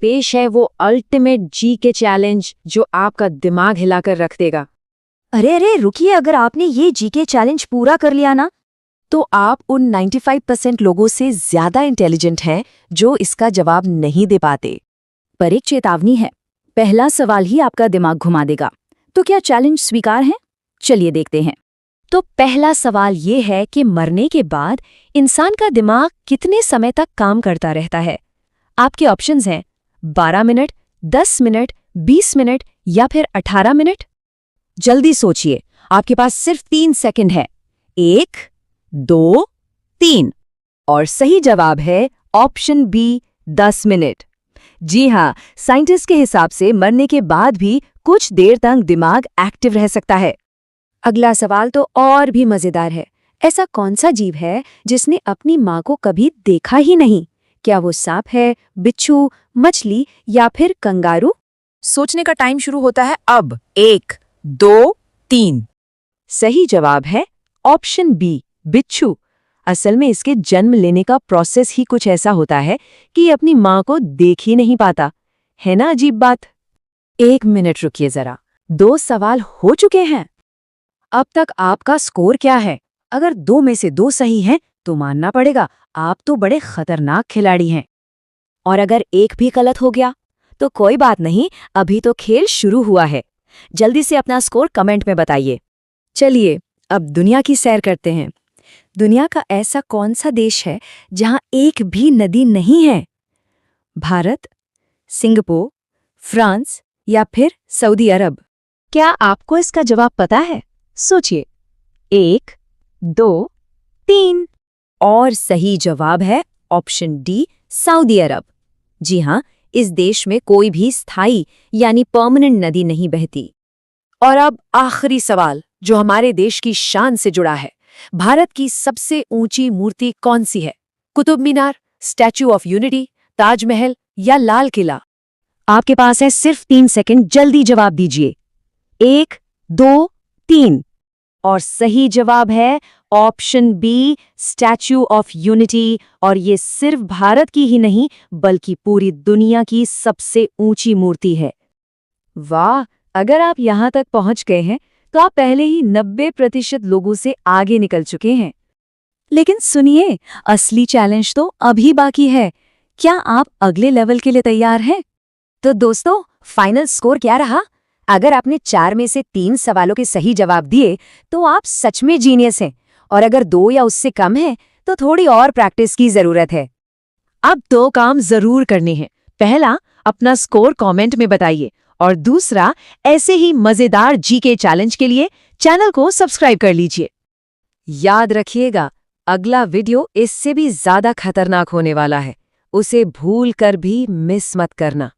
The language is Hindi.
पेश है वो अल्टीमेट जीके चैलेंज जो आपका दिमाग हिलाकर रख देगा। अरे रुकिए, अगर आपने ये जीके चैलेंज पूरा कर लिया ना, तो आप उन 95% लोगों से ज्यादा इंटेलिजेंट हैं जो इसका जवाब नहीं दे पाते। पर एक चेतावनी है, पहला सवाल ही आपका दिमाग घुमा देगा। तो क्या चैलेंज स्वीकार है? चलिए देखते हैं। तो पहला सवाल ये है कि मरने के बाद इंसान का दिमाग कितने समय तक काम करता रहता है? आपके ऑप्शंस हैं 12 मिनट, 10 मिनट, 20 मिनट या फिर 18 मिनट। जल्दी सोचिए, आपके पास सिर्फ 3 सेकंड है। 1, 2, 3। और सही जवाब है ऑप्शन बी, 10 मिनट। जी हाँ, साइंटिस्ट के हिसाब से मरने के बाद भी कुछ देर तक दिमाग एक्टिव रह सकता है। अगला सवाल तो और भी मजेदार है। ऐसा कौन सा जीव है जिसने अपनी माँ को कभी देखा ही नहीं? क्या वो सांप है, बिच्छू, मछली या फिर कंगारू? सोचने का टाइम शुरू होता है अब। 1, 2, 3। सही जवाब है ऑप्शन बी, बिच्छू। असल में इसके जन्म लेने का प्रोसेस ही कुछ ऐसा होता है कि ये अपनी माँ को देख ही नहीं पाता। है ना अजीब बात? 1 मिनट रुकिए जरा, 2 सवाल हो चुके हैं। अब तक आपका स्कोर क्या है? अगर 2 में से 2 सही हैं तो मानना पड़ेगा आप तो बड़े खतरनाक खिलाड़ी हैं। और अगर एक भी गलत हो गया तो कोई बात नहीं, अभी तो खेल शुरू हुआ है। जल्दी से अपना स्कोर कमेंट में बताइए। चलिए अब दुनिया की सैर करते हैं। दुनिया का ऐसा कौन सा देश है जहां एक भी नदी नहीं है? भारत, सिंगापुर, फ्रांस या फिर सऊदी अरब? क्या आपको इसका जवाब पता है? सोचिए। 1, 2, 3। और सही जवाब है ऑप्शन डी, सऊदी अरब। जी हाँ, इस देश में कोई भी स्थायी यानी परमानेंट नदी नहीं बहती। और अब आखिरी सवाल जो हमारे देश की शान से जुड़ा है। भारत की सबसे ऊंची मूर्ति कौन सी है? Qutub Minar, statue of unity, Taj Mahal या लाल किला? आपके पास है सिर्फ 3 सेकंड, जल्दी जवाब दीजिए। 1, 2, 3। और सही जवाब है option B, Statue of Unity. और ये सिर्फ भारत की ही नहीं बल्कि पूरी दुनिया की सबसे ऊंची मूर्ति है। वाह, अगर आप यहां तक पहुंच गए हैं तो आप पहले ही 90% लोगों से आगे निकल चुके हैं। लेकिन सुनिए, असली चैलेंज तो अभी बाकी है। क्या आप अगले लेवल के लिए तैयार हैं? तो दोस्तों, फाइनल स्कोर क्या रहा? अगर आपने 4 में से 3 सवालों के सही जवाब दिए तो आप सच में जीनियस हैं। और अगर 2 या उससे कम है तो थोड़ी और प्रैक्टिस की जरूरत है। अब 2 काम जरूर करने हैं। पहला, अपना स्कोर कमेंट में बताइए। और दूसरा, ऐसे ही मजेदार जीके चैलेंज के लिए चैनल को सब्सक्राइब कर लीजिए। याद रखिएगा, अगला वीडियो इससे भी ज्यादा खतरनाक होने वाला है। उसे भूल कर भी मिस मत करना।